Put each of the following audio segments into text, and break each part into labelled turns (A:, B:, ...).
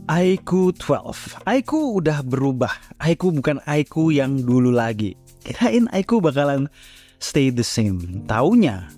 A: iQOO 12. iQOO udah berubah. iQOO bukan iQOO yang dulu lagi. Kirain iQOO bakalan stay the same. Taunya,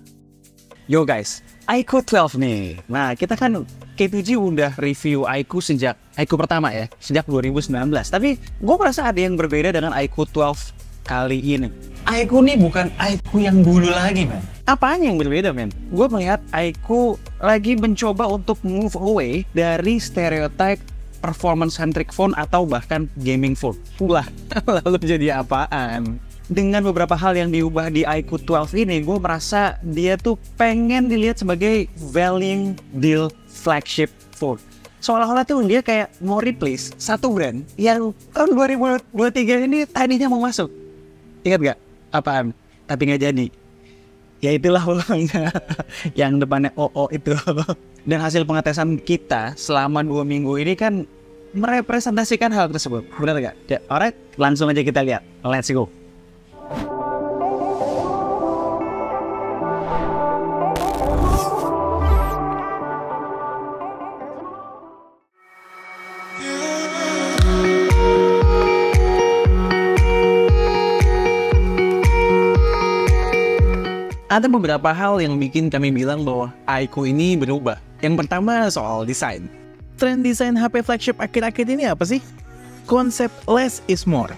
A: yo guys, iQOO 12 nih. Nah, kita kan K7 udah review iQOO sejak iQOO pertama ya, sejak 2019. Tapi gue merasa ada yang berbeda dengan iQOO 12 kali ini. iQOO nih bukan iQOO yang dulu lagi, man. Apanya yang berbeda, men? Gue melihat iQOO lagi mencoba untuk move away dari stereotype performance-centric phone atau bahkan gaming phone. Ulah, lalu jadi apaan? Dengan beberapa hal yang diubah di iQOO 12 ini, gue merasa dia tuh pengen dilihat sebagai value deal flagship phone. Seolah-olah tuh dia kayak mau replace satu brand yang tahun 2023 ini tadinya mau masuk. Ingat gak? Apaan? Tapi nggak jadi. Ya itulah pokoknya yang depannya OO itu. Dan hasil pengetesan kita selama 2 minggu ini kan merepresentasikan hal tersebut. Benar gak? Ya, alright, langsung aja kita lihat. Let's go. Ada beberapa hal yang bikin kami bilang bahwa iQOO ini berubah. Yang pertama soal desain. Tren desain HP flagship akhir-akhir ini apa sih? Konsep less is more.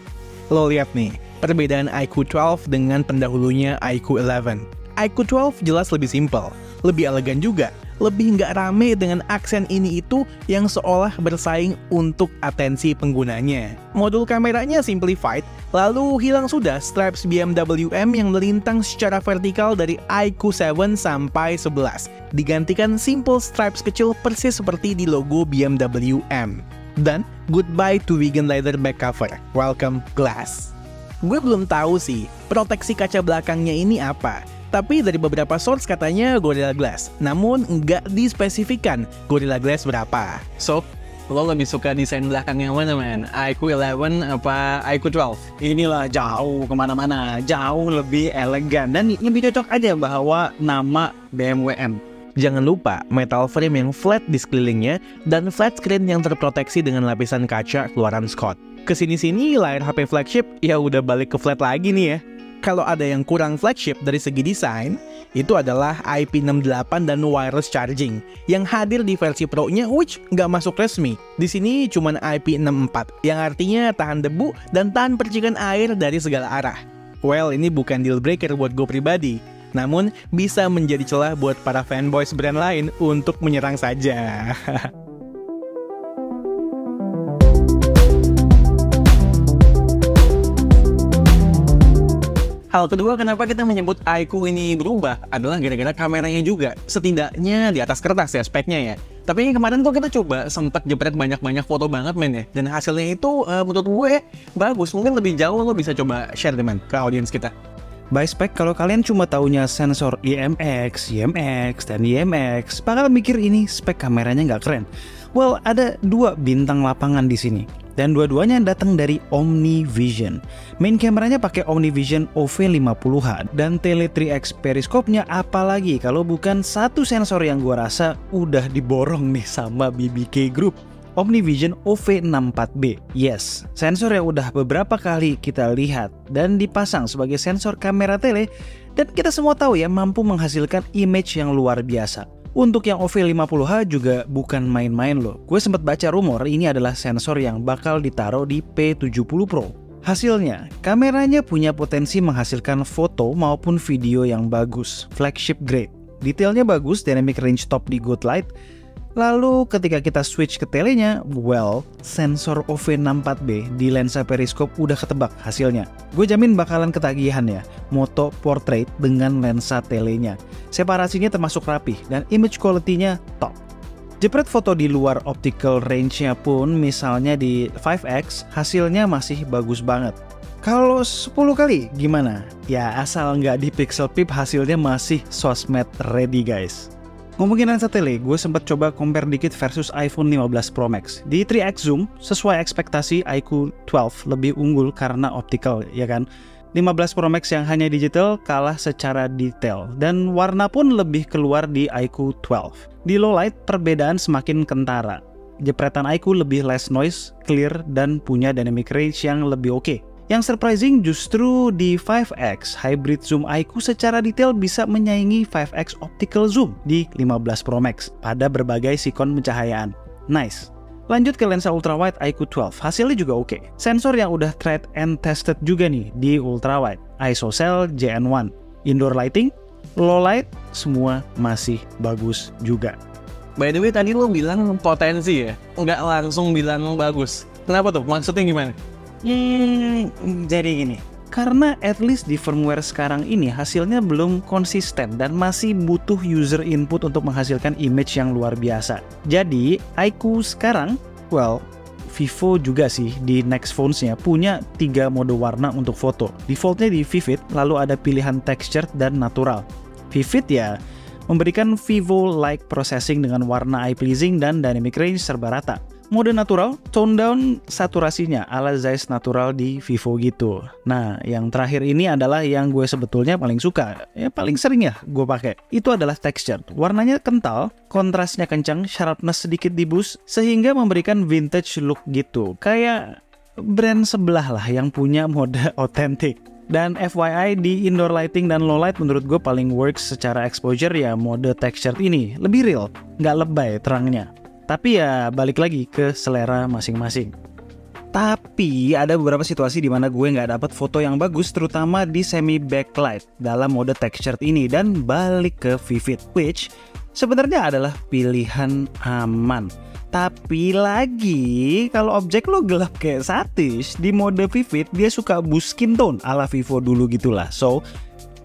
A: Lo lihat nih, perbedaan iQOO 12 dengan pendahulunya iQOO 11. iQOO 12 jelas lebih simpel, lebih elegan juga, lebih nggak rame dengan aksen ini itu yang seolah bersaing untuk atensi penggunanya. Modul kameranya simplified, lalu hilang sudah stripes BMW M yang melintang secara vertikal dari iQOO 7 sampai 11. Digantikan simple stripes kecil persis seperti di logo BMW M. Dan goodbye to vegan leather back cover, welcome glass. Gue belum tahu sih, proteksi kaca belakangnya ini apa. Tapi dari beberapa source katanya Gorilla Glass, namun nggak dispesifikan Gorilla Glass berapa. So, lo lebih suka desain belakang yang mana, man? iQOO 11 apa iQOO 12? Inilah jauh kemana-mana, jauh lebih elegan dan lebih cocok aja bahwa nama BMW M. Jangan lupa metal frame yang flat di sekelilingnya dan flat screen yang terproteksi dengan lapisan kaca keluaran Scott. Kesini-sini layar HP flagship ya udah balik ke flat lagi nih ya. Kalau ada yang kurang flagship dari segi desain, itu adalah IP68 dan wireless charging yang hadir di versi Pro-nya, which nggak masuk resmi. Di sini cuman IP64, yang artinya tahan debu dan tahan percikan air dari segala arah. Well, ini bukan deal breaker buat gue pribadi, namun bisa menjadi celah buat para fanboys brand lain untuk menyerang saja. Hal kedua kenapa kita menyebut iQOO ini berubah adalah gara-gara kameranya juga. Setidaknya di atas kertas ya speknya ya. Tapi kemarin kok kita coba sempat jepret banyak-banyak foto banget men ya. Dan hasilnya itu menurut gue bagus. Mungkin lebih jauh lo bisa coba share deh men ke audiens kita. By spek, kalau kalian cuma taunya sensor IMX, dan IMX, bakal mikir ini spek kameranya nggak keren. Well, ada 2 bintang lapangan di sini. Dan dua-duanya datang dari OmniVision. Main kameranya pakai OmniVision OV50H dan Tele 3X periskopnya apalagi kalau bukan satu sensor yang gua rasa udah diborong nih sama BBK Group. OmniVision OV64B. Yes, sensor yang udah beberapa kali kita lihat dan dipasang sebagai sensor kamera tele dan kita semua tahu ya mampu menghasilkan image yang luar biasa. Untuk yang OV50H juga bukan main-main loh. Gue sempat baca rumor ini adalah sensor yang bakal ditaruh di P70 Pro. Hasilnya, kameranya punya potensi menghasilkan foto maupun video yang bagus, flagship grade. Detailnya bagus, dynamic range top di good light. Lalu ketika kita switch ke telenya, well, sensor OV64B di lensa periskop udah ketebak hasilnya. Gue jamin bakalan ketagihan ya, moto portrait dengan lensa telenya. Separasinya termasuk rapih dan image quality-nya top. Jepret foto di luar optical range-nya pun misalnya di 5x, hasilnya masih bagus banget. Kalau 10 kali gimana? Ya asal nggak di pixel peep hasilnya masih sosmed ready guys. Ngomongin lensa tele, gue sempat coba compare dikit versus iPhone 15 Pro Max. Di 3x zoom, sesuai ekspektasi iQOO 12 lebih unggul karena optical, ya kan? 15 Pro Max yang hanya digital kalah secara detail, dan warna pun lebih keluar di iQOO 12. Di low light, perbedaan semakin kentara.
B: jepretan iQOO lebih less noise, clear, dan punya dynamic range yang lebih oke. Yang surprising justru di 5x, hybrid zoom iQOO secara detail bisa menyaingi 5x optical zoom di 15 Pro Max pada berbagai sikon pencahayaan. Nice. Lanjut ke lensa ultrawide iQOO 12, hasilnya juga oke. Sensor yang udah tried and tested juga nih di ultrawide, ISOCELL JN1. Indoor lighting, low light, semua masih bagus juga.
A: By the way, tadi lo bilang potensi ya? Nggak langsung bilang bagus. Kenapa tuh? Maksudnya gimana?
B: Jadi gini, karena at least di firmware sekarang ini hasilnya belum konsisten dan masih butuh user input untuk menghasilkan image yang luar biasa. Jadi iQOO sekarang, Vivo juga sih di next phones-nya punya 3 mode warna untuk foto. Defaultnya di Vivid, lalu ada pilihan textured dan natural. Vivid ya memberikan Vivo-like processing dengan warna eye pleasing dan dynamic range serba rata. Mode natural, tone down saturasinya ala Zeiss Natural di Vivo gitu. Nah, yang terakhir ini adalah yang gue sebetulnya paling suka, ya paling sering ya gue pakai. Itu adalah textured. Warnanya kental, kontrasnya kencang, sharpness sedikit di boost, sehingga memberikan vintage look gitu. Kayak brand sebelah lah yang punya mode otentik. Dan FYI di indoor lighting dan low light menurut gue paling works secara exposure ya mode textured ini. Lebih real, nggak lebay terangnya. Tapi ya balik lagi ke selera masing-masing. Tapi ada beberapa situasi di mana gue nggak dapat foto yang bagus, terutama di semi backlight dalam mode textured ini, dan balik ke Vivid, which sebenarnya adalah pilihan aman. Tapi lagi kalau objek lo gelap kayak Satish, di mode Vivid dia suka boost skin tone ala Vivo dulu gitulah. So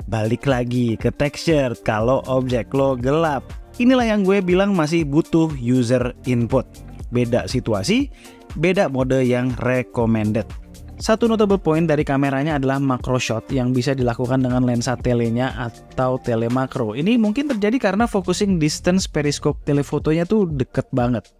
B: balik lagi ke texture kalau objek lo gelap. Inilah yang gue bilang masih butuh user input. Beda situasi, beda mode yang recommended. Satu notable point dari kameranya adalah macro shot yang bisa dilakukan dengan lensa telenya atau telemakro. Ini mungkin terjadi karena focusing distance periskop telefotonya tuh deket banget.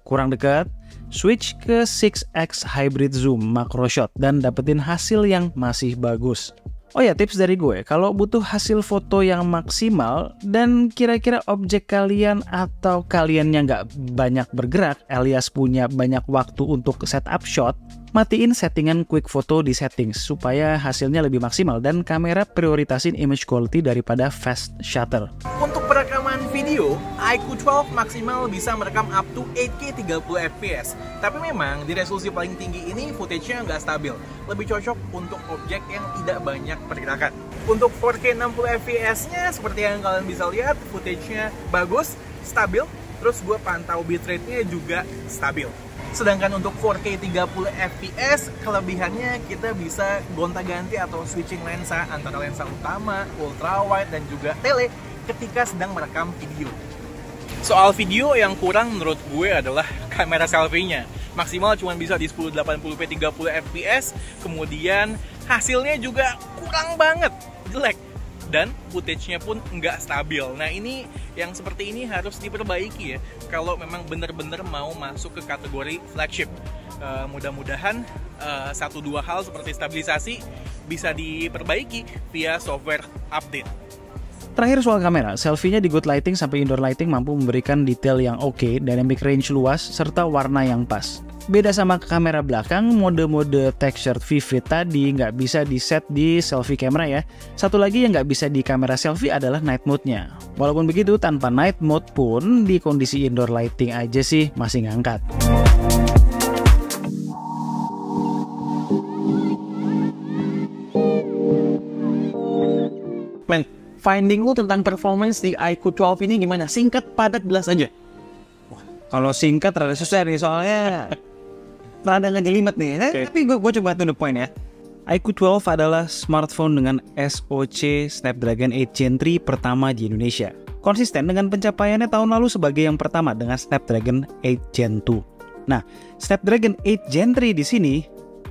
B: Kurang dekat, switch ke 6x hybrid zoom macro shot dan dapetin hasil yang masih bagus. Oh ya, tips dari gue, kalau butuh hasil foto yang maksimal dan kira-kira objek kalian atau kaliannya nggak banyak bergerak alias punya banyak waktu untuk setup shot, matiin settingan quick photo di settings supaya hasilnya lebih maksimal dan kamera prioritasin image quality daripada fast shutter.
A: Untuk perekaman video, iQOO 12 maksimal bisa merekam up to 8K 30fps. Tapi memang di resolusi paling tinggi ini footage-nya nggak stabil. Lebih cocok untuk objek yang tidak banyak pergerakan. Untuk 4K 60fps-nya seperti yang kalian bisa lihat, footage-nya bagus, stabil, terus gue pantau bitrate-nya juga stabil. Sedangkan untuk 4K 30fps, kelebihannya kita bisa gonta-ganti atau switching lensa antara lensa utama, ultrawide, dan juga tele ketika sedang merekam video. Soal video yang kurang menurut gue adalah kamera selfie-nya. Maksimal cuma bisa di 1080p 30fps, kemudian hasilnya juga kurang banget, jelek. Dan footage-nya pun nggak stabil. Nah ini yang seperti ini harus diperbaiki ya kalau memang benar-benar mau masuk ke kategori flagship. Mudah-mudahan 1-2 hal seperti stabilisasi bisa diperbaiki via software update.
B: Terakhir soal kamera, selfie-nya di good lighting sampai indoor lighting mampu memberikan detail yang oke, dynamic range luas, serta warna yang pas. Beda sama kamera belakang, mode-mode textured vivid tadi nggak bisa di-set di selfie camera ya. Satu lagi yang nggak bisa di kamera selfie adalah night mode-nya. Walaupun begitu, tanpa night mode pun di kondisi indoor lighting aja sih masih ngangkat.
A: Men, finding lu tentang performance di iQOO 12 ini gimana? Singkat, padat, jelas aja.
B: Kalau singkat rada susah nih soalnya rada ngejelimet nih.
A: Okay.
B: Tapi gue coba to the point ya. iQOO 12 adalah smartphone dengan SoC Snapdragon 8 Gen 3 pertama di Indonesia. Konsisten dengan pencapaiannya tahun lalu sebagai yang pertama dengan Snapdragon 8 Gen 2. Nah, Snapdragon 8 Gen 3 di sini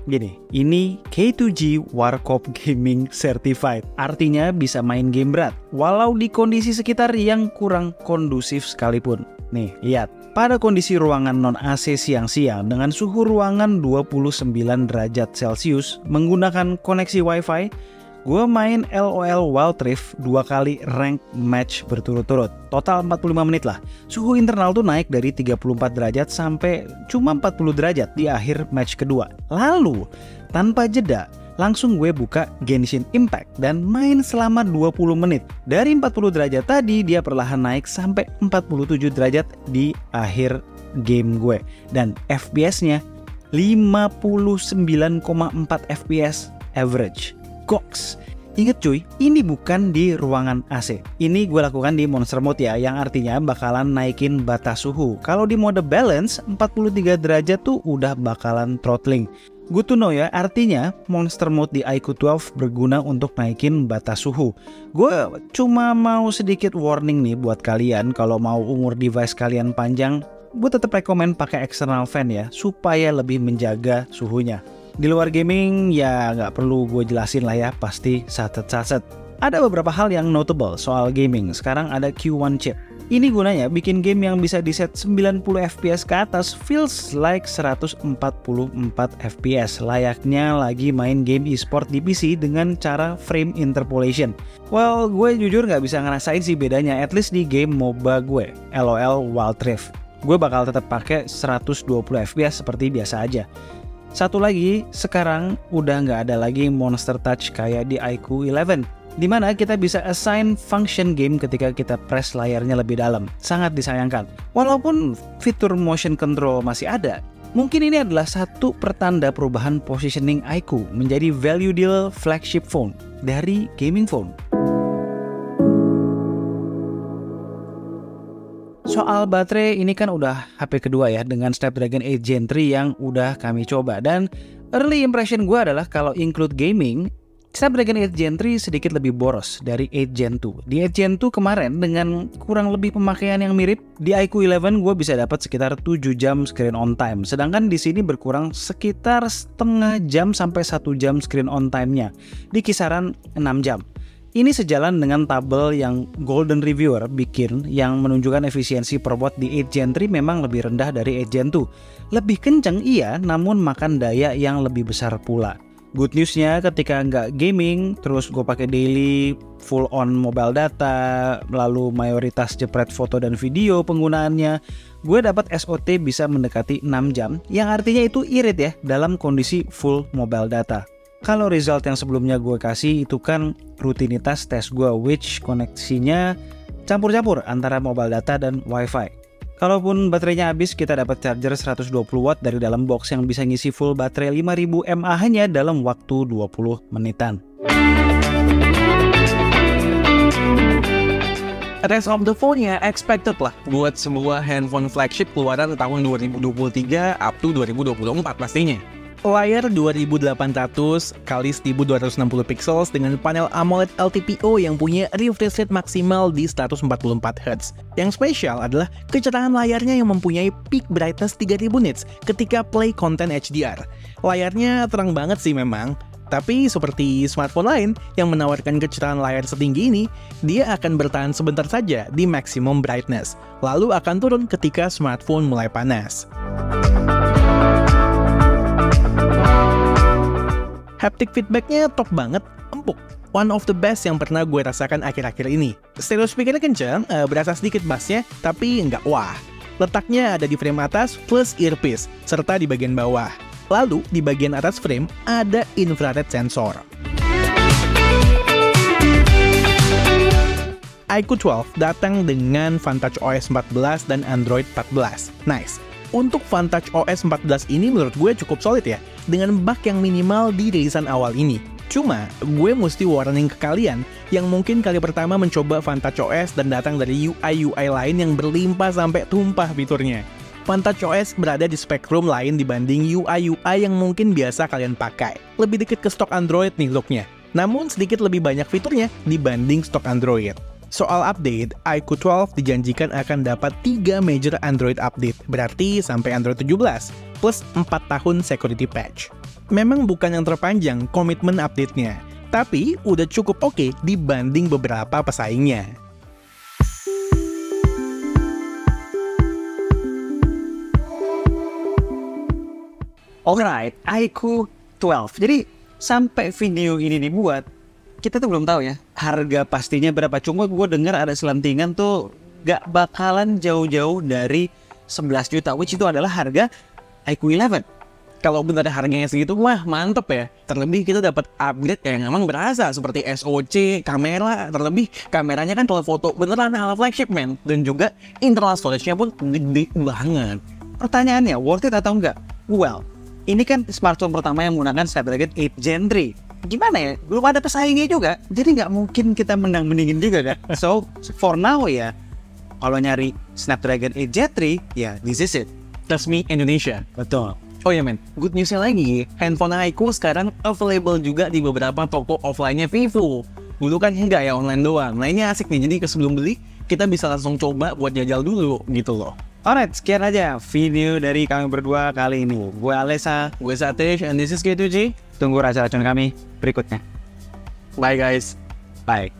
B: gini, ini K2G Warcop Gaming Certified. Artinya bisa main game berat walau di kondisi sekitar yang kurang kondusif sekalipun. Nih, lihat. Pada kondisi ruangan non-AC siang-siang dengan suhu ruangan 29 derajat Celcius menggunakan koneksi Wi-Fi, Gue main LOL Wild Rift 2 kali rank match berturut-turut. Total 45 menit lah. Suhu internal tuh naik dari 34 derajat sampai cuma 40 derajat di akhir match kedua. Lalu, tanpa jeda, langsung gue buka Genshin Impact dan main selama 20 menit. Dari 40 derajat tadi, dia perlahan naik sampai 47 derajat di akhir game gue. Dan FPS-nya 59,4 FPS average. Goks. Ingat cuy, ini bukan di ruangan AC. Ini gue lakukan di Monster Mode ya, yang artinya bakalan naikin batas suhu. Kalau di mode balance, 43 derajat tuh udah bakalan throttling. Good to know ya, artinya Monster Mode di iQOO 12 berguna untuk naikin batas suhu. Gue cuma mau sedikit warning nih buat kalian, kalau mau umur device kalian panjang, gue tetap rekomen pakai external fan ya, supaya lebih menjaga suhunya. Di luar gaming ya nggak perlu gue jelasin lah ya, pasti saset-saset. Ada beberapa hal yang notable soal gaming. Sekarang ada Q1 chip. Ini gunanya bikin game yang bisa di set 90 fps ke atas feels like 144 fps, layaknya lagi main game e-sport di PC dengan cara frame interpolation. Well, gue jujur nggak bisa ngerasain sih bedanya, at least di game MOBA gue, LOL Wild Rift. Gue bakal tetap pakai 120 fps seperti biasa aja. Satu lagi, sekarang udah nggak ada lagi Monster Touch kayak di iQOO 11, dimana kita bisa assign function game ketika kita press layarnya lebih dalam. Sangat disayangkan. Walaupun fitur motion control masih ada, mungkin ini adalah satu pertanda perubahan positioning iQOO menjadi value deal flagship phone dari gaming phone. Soal baterai, ini kan udah HP kedua ya dengan Snapdragon 8 Gen 3 yang udah kami coba. Dan early impression gue adalah kalau include gaming, Snapdragon 8 Gen 3 sedikit lebih boros dari 8 Gen 2. Di 8 Gen 2 kemarin dengan kurang lebih pemakaian yang mirip, di iQOO 11 gue bisa dapat sekitar 7 jam screen on time. Sedangkan di sini berkurang sekitar setengah jam sampai 1 jam screen on time-nya, di kisaran 6 jam. Ini sejalan dengan tabel yang Golden Reviewer bikin yang menunjukkan efisiensi per watt di 8 Gen 3 memang lebih rendah dari 8 Gen 2. Lebih kenceng iya, namun makan daya yang lebih besar pula. Good newsnya ketika nggak gaming, terus gue pakai daily, full on mobile data, lalu mayoritas jepret foto dan video penggunaannya, gue dapat SOT bisa mendekati 6 jam, yang artinya itu irit ya dalam kondisi full mobile data. Kalau result yang sebelumnya gue kasih itu kan rutinitas tes gue, which koneksinya campur-campur antara mobile data dan wifi. Kalaupun baterainya habis, kita dapat charger 120 watt dari dalam box yang bisa ngisi full baterai 5000 mAh hanya dalam waktu 20 menitan.
A: Rest of the phone-nya expected lah buat sebuah handphone flagship keluaran tahun 2023 up to 2024 pastinya. Layar 2800 x 1260 pixels dengan panel AMOLED LTPO yang punya refresh rate maksimal di 144 Hz. Yang spesial adalah kecerahan layarnya yang mempunyai peak brightness 3000 nits ketika play konten HDR. Layarnya terang banget sih memang, tapi seperti smartphone lain yang menawarkan kecerahan layar setinggi ini, dia akan bertahan sebentar saja di maximum brightness, lalu akan turun ketika smartphone mulai panas. Haptic feedbacknya top banget, empuk. One of the best yang pernah gue rasakan akhir-akhir ini. Stereo speakernya kenceng, berasa sedikit bassnya, tapi nggak wah. Letaknya ada di frame atas plus earpiece, serta di bagian bawah. Lalu, di bagian atas frame ada infrared sensor. iQOO 12 datang dengan Vantage OS 14 dan Android 14. Nice. Untuk Vantage OS 14 ini menurut gue cukup solid ya, dengan bug yang minimal di rilisan awal ini. Cuma, gue mesti warning ke kalian yang mungkin kali pertama mencoba Vantage OS dan datang dari UI lain yang berlimpah sampai tumpah fiturnya. Vantage OS berada di spektrum lain dibanding UI yang mungkin biasa kalian pakai. Lebih dekat ke stok Android nih looknya, namun sedikit lebih banyak fiturnya dibanding stok Android. Soal update, iQOO 12 dijanjikan akan dapat 3 major Android update, berarti sampai Android 17, plus 4 tahun security patch. Memang bukan yang terpanjang komitmen update-nya, tapi udah cukup oke dibanding beberapa pesaingnya.
B: Alright, iQOO 12. Jadi sampai video ini dibuat, kita tuh belum tahu ya harga pastinya berapa. Cuma gue dengar ada selentingan tuh gak bakalan jauh-jauh dari 11 juta, which itu adalah harga iQOO 11.
A: Kalau bener harganya segitu, wah mantep ya. Terlebih kita dapat upgrade yang emang berasa seperti SoC, kamera, terlebih kameranya kan telefoto beneran ala flagship man. Dan juga internal storage-nya pun gede banget.
B: Pertanyaannya, worth it atau enggak? Well, ini kan smartphone pertama yang menggunakan Snapdragon 8 Gen 3. Gimana ya? Belum ada pesaingnya juga. Jadi nggak mungkin kita menang-meningin juga kan? So, for now ya, kalau nyari Snapdragon 8 Gen 3, ya this is it.
A: Resmi Indonesia.
B: Betul.
A: Oh ya men, good newsnya lagi, handphone iQOO sekarang available juga di beberapa toko offline-nya Vivo. Dulu kan enggak ya, online doang. Nah ini asik nih, jadi sebelum beli, kita bisa langsung coba buat jajal dulu gitu loh.
B: Alright, sekian aja video dari kami berdua kali ini. Gue Alessa,
A: Gue Satish, and this is K2G.
B: tunggu racun-racun kami berikutnya.
A: Bye guys.
B: Bye.